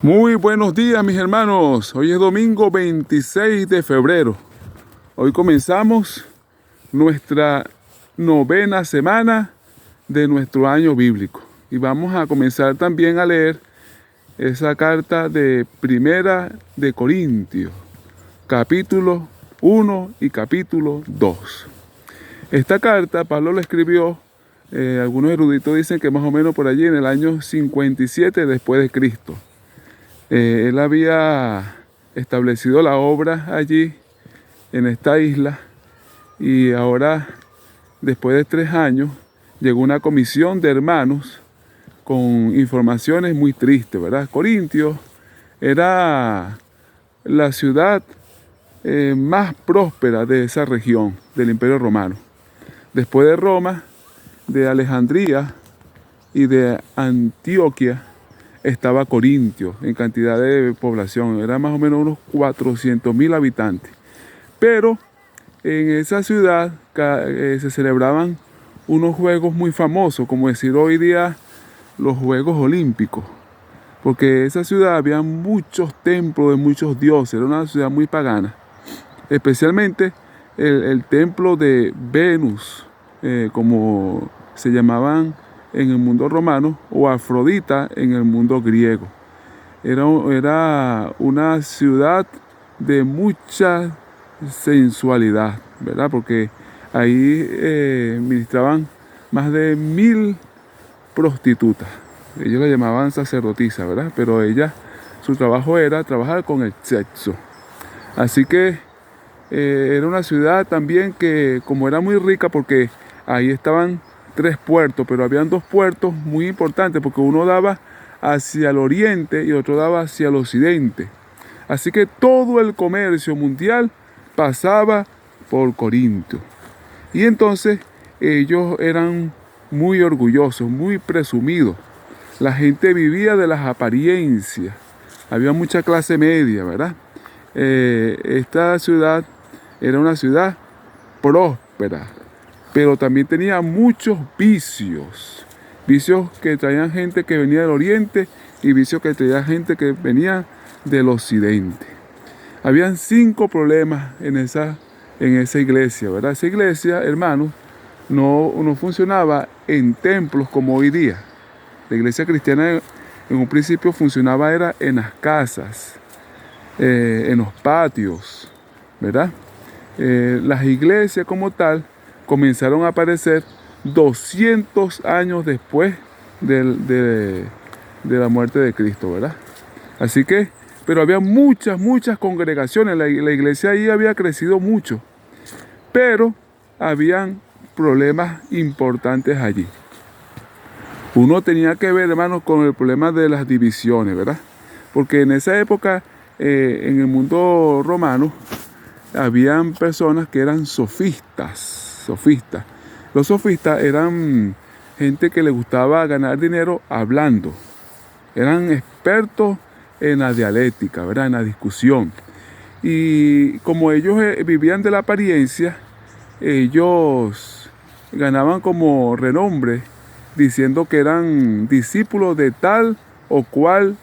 Muy buenos días, mis hermanos. Hoy es domingo 26 de febrero. Hoy comenzamos nuestra novena semana de nuestro año bíblico. Y vamos a comenzar también a leer esa carta de Primera de Corintios, capítulo 1 y capítulo 2. Esta carta Pablo la escribió, algunos eruditos dicen que más o menos por allí en el año 57 después de Cristo. Él había establecido la obra allí, en esta isla, y ahora, después de 3 años, llegó una comisión de hermanos con informaciones muy tristes, ¿verdad? Corintios era la ciudad más próspera de esa región del Imperio Romano. Después de Roma, de Alejandría y de Antioquia, estaba Corintio en cantidad de población, era más o menos unos 400.000 habitantes. Pero en esa ciudad se celebraban unos juegos muy famosos, como decir hoy día los Juegos Olímpicos, porque en esa ciudad había muchos templos de muchos dioses, era una ciudad muy pagana, especialmente el templo de Venus, como se llamaban en el mundo romano, o Afrodita en el mundo griego. Era una ciudad de mucha sensualidad, ¿verdad? Porque ahí ministraban más de 1.000 prostitutas. Ellos la llamaban sacerdotisa, ¿verdad? Pero su trabajo era trabajar con el sexo. Así que era una ciudad también que, como era muy rica, porque ahí estaban 3 puertos, pero habían 2 puertos muy importantes, porque uno daba hacia el oriente y otro daba hacia el occidente. Así que todo el comercio mundial pasaba por Corinto. Y entonces ellos eran muy orgullosos, muy presumidos. La gente vivía de las apariencias. Había mucha clase media, ¿verdad? Esta ciudad era una ciudad próspera, pero también tenía muchos vicios. Vicios que traían gente que venía del oriente y vicios que traían gente que venía del occidente. Habían 5 problemas en esa iglesia, ¿verdad? Esa iglesia, hermanos, no funcionaba en templos como hoy día. La iglesia cristiana en un principio funcionaba era en las casas, en los patios, ¿verdad? Las iglesias como tal comenzaron a aparecer 200 años después de la muerte de Cristo, ¿verdad? Así que, pero había muchas congregaciones, la iglesia ahí había crecido mucho, pero habían problemas importantes allí. Uno tenía que ver, hermanos, con el problema de las divisiones, ¿verdad? Porque en esa época, en el mundo romano, habían personas que eran sofistas. Los sofistas eran gente que le gustaba ganar dinero hablando. Eran expertos en la dialéctica, ¿verdad? En la discusión. Y como ellos vivían de la apariencia, ellos ganaban como renombre diciendo que eran discípulos de tal o cual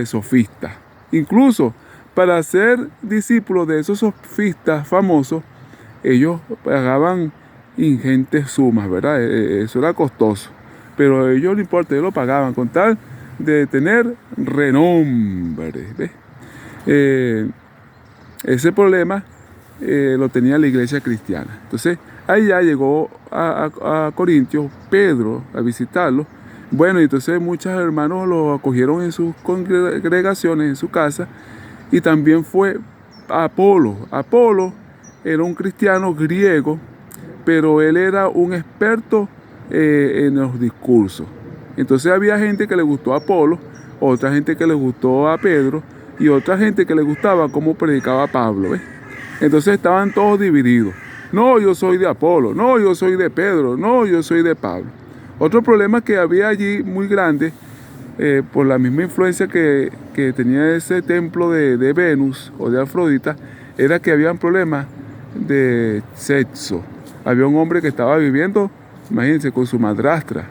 sofista. Incluso para ser discípulos de esos sofistas famosos, ellos pagaban ingentes sumas, ¿verdad? Eso era costoso. Pero a ellos no importa, ellos lo pagaban con tal de tener renombre, ¿ves? Ese problema lo tenía la iglesia cristiana. Entonces, ahí ya llegó a Corintios Pedro a visitarlo. Bueno, y entonces muchos hermanos lo acogieron en sus congregaciones, en su casa. Y también fue Apolo. Apolo era un cristiano griego, pero él era un experto en los discursos. Entonces había gente que le gustó a Apolo, otra gente que le gustó a Pedro y otra gente que le gustaba cómo predicaba Pablo, ¿ves? Entonces estaban todos divididos. No, yo soy de Apolo. No, yo soy de Pedro. No, yo soy de Pablo. Otro problema que había allí muy grande, por la misma influencia que tenía ese templo de Venus o de Afrodita, era que había problemas de sexo. Había un hombre que estaba viviendo, imagínense, con su madrastra.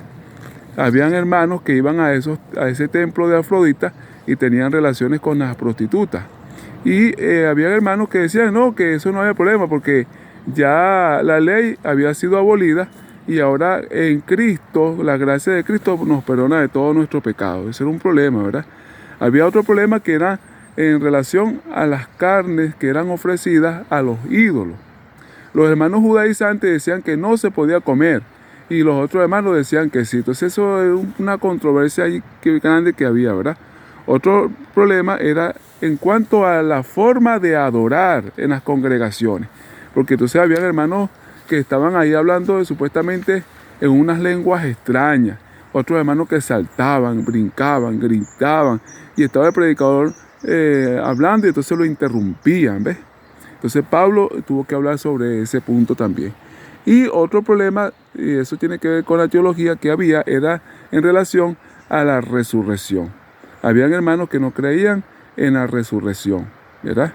Habían hermanos que iban a ese templo de Afrodita y tenían relaciones con las prostitutas. Y había hermanos que decían, no, que eso no había problema porque ya la ley había sido abolida y ahora en Cristo, la gracia de Cristo nos perdona de todos nuestros pecados. Ese era un problema, ¿verdad? Había otro problema que era en relación a las carnes que eran ofrecidas a los ídolos. Los hermanos judaizantes decían que no se podía comer y los otros hermanos decían que sí. Entonces eso es una controversia ahí grande que había, ¿verdad? Otro problema era en cuanto a la forma de adorar en las congregaciones, porque entonces había hermanos que estaban ahí hablando supuestamente en unas lenguas extrañas, otros hermanos que saltaban, brincaban, gritaban, y estaba el predicador hablando y entonces lo interrumpían, ¿ves? Entonces Pablo tuvo que hablar sobre ese punto también. Y otro problema, y eso tiene que ver con la teología que había, era en relación a la resurrección. Habían hermanos que no creían en la resurrección, ¿verdad?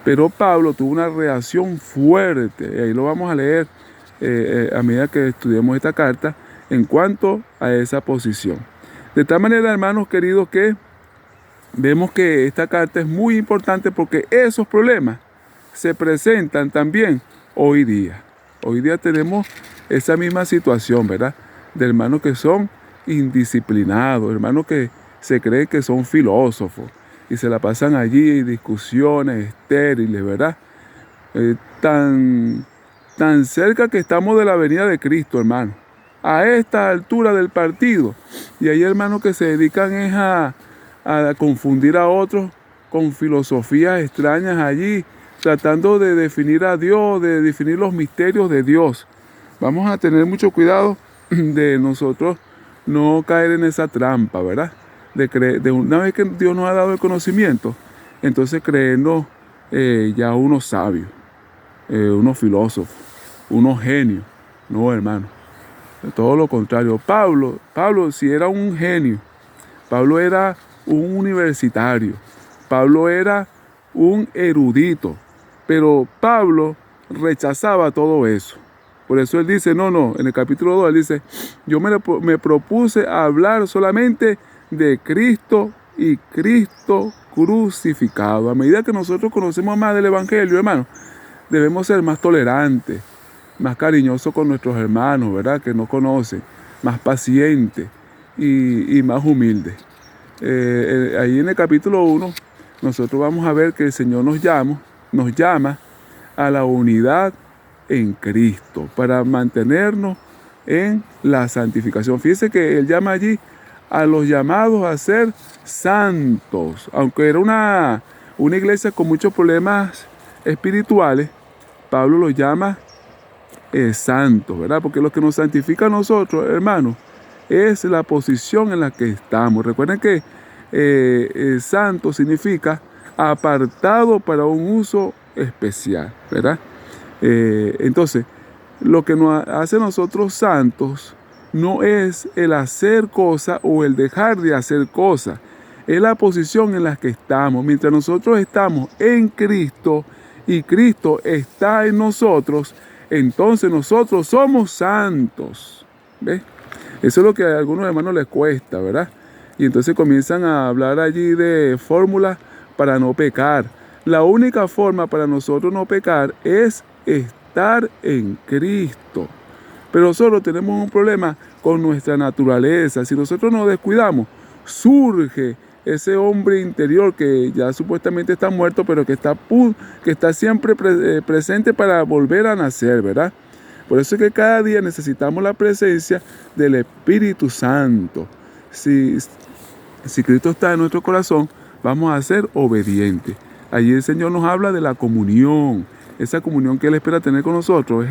Pero Pablo tuvo una reacción fuerte, y ahí lo vamos a leer a medida que estudiemos esta carta, en cuanto a esa posición. De tal manera, hermanos queridos, que vemos que esta carta es muy importante porque esos problemas se presentan también hoy día. Hoy día tenemos esa misma situación, ¿verdad? De hermanos que son indisciplinados, hermanos que se creen que son filósofos y se la pasan allí en discusiones estériles, ¿verdad? Tan cerca que estamos de la venida de Cristo, hermano. A esta altura del partido. Y hay hermanos que se dedican a confundir a otros con filosofías extrañas allí, tratando de definir a Dios, de definir los misterios de Dios. Vamos a tener mucho cuidado de nosotros no caer en esa trampa, ¿verdad? De una vez que Dios nos ha dado el conocimiento, entonces creernos ya unos sabios, unos filósofos, unos genios. No, hermano. Todo lo contrario. Pablo sí era un genio. Pablo era un universitario. Pablo era un erudito. Pero Pablo rechazaba todo eso. Por eso él dice, no, en el capítulo 2 él dice, yo me propuse hablar solamente de Cristo y Cristo crucificado. A medida que nosotros conocemos más del Evangelio, hermano, debemos ser más tolerantes, más cariñosos con nuestros hermanos, ¿verdad? Que no conocen, más pacientes y más humildes. Ahí en el capítulo 1, nosotros vamos a ver que el Señor nos llama a la unidad en Cristo para mantenernos en la santificación. Fíjense que Él llama allí a los llamados a ser santos. Aunque era una iglesia con muchos problemas espirituales, Pablo los llama santos, ¿verdad? Porque lo que nos santifica a nosotros, hermanos, es la posición en la que estamos. Recuerden que santo significa apartado para un uso especial, ¿verdad? Entonces, lo que nos hace nosotros santos no es el hacer cosas o el dejar de hacer cosas, es la posición en la que estamos. Mientras nosotros estamos en Cristo y Cristo está en nosotros, entonces nosotros somos santos. ¿Ves? Eso es lo que a algunos hermanos les cuesta, ¿verdad? Y entonces comienzan a hablar allí de fórmulas para no pecar. La única forma para nosotros no pecar es estar en Cristo. Pero nosotros tenemos un problema con nuestra naturaleza. Si nosotros nos descuidamos, surge ese hombre interior que ya supuestamente está muerto, pero que está siempre presente para volver a nacer, ¿verdad? Por eso es que cada día necesitamos la presencia del Espíritu Santo. Si Cristo está en nuestro corazón, vamos a ser obedientes. Allí el Señor nos habla de la comunión. Esa comunión que Él espera tener con nosotros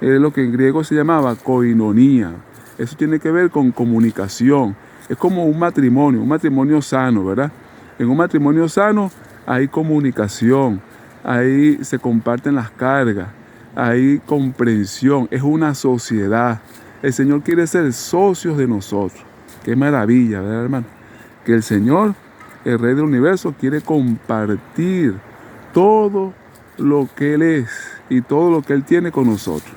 es lo que en griego se llamaba koinonía. Eso tiene que ver con comunicación. Es como un matrimonio sano, ¿verdad? En un matrimonio sano hay comunicación, ahí se comparten las cargas, hay comprensión, es una sociedad. El Señor quiere ser socios de nosotros. Qué maravilla, ¿verdad, hermano? Que el Señor, el Rey del Universo, quiere compartir todo lo que Él es y todo lo que Él tiene con nosotros.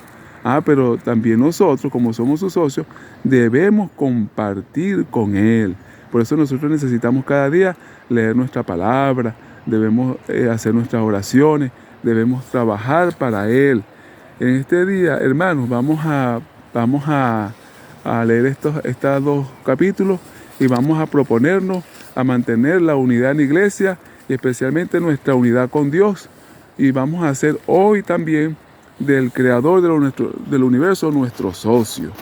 Pero también nosotros, como somos sus socios, debemos compartir con Él. Por eso nosotros necesitamos cada día leer nuestra palabra, debemos hacer nuestras oraciones, debemos trabajar para Él. En este día, hermanos, vamos a leer estos 2 capítulos y vamos a proponernos a mantener la unidad en la iglesia y especialmente nuestra unidad con Dios. Y vamos a hacer hoy también del Creador del universo nuestro socio,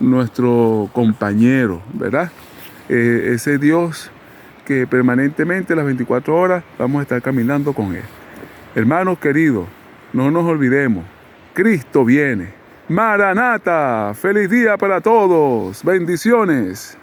nuestro compañero, ¿verdad? Ese Dios que permanentemente las 24 horas vamos a estar caminando con Él. Hermanos queridos, no nos olvidemos, Cristo viene. Maranata, feliz día para todos, bendiciones.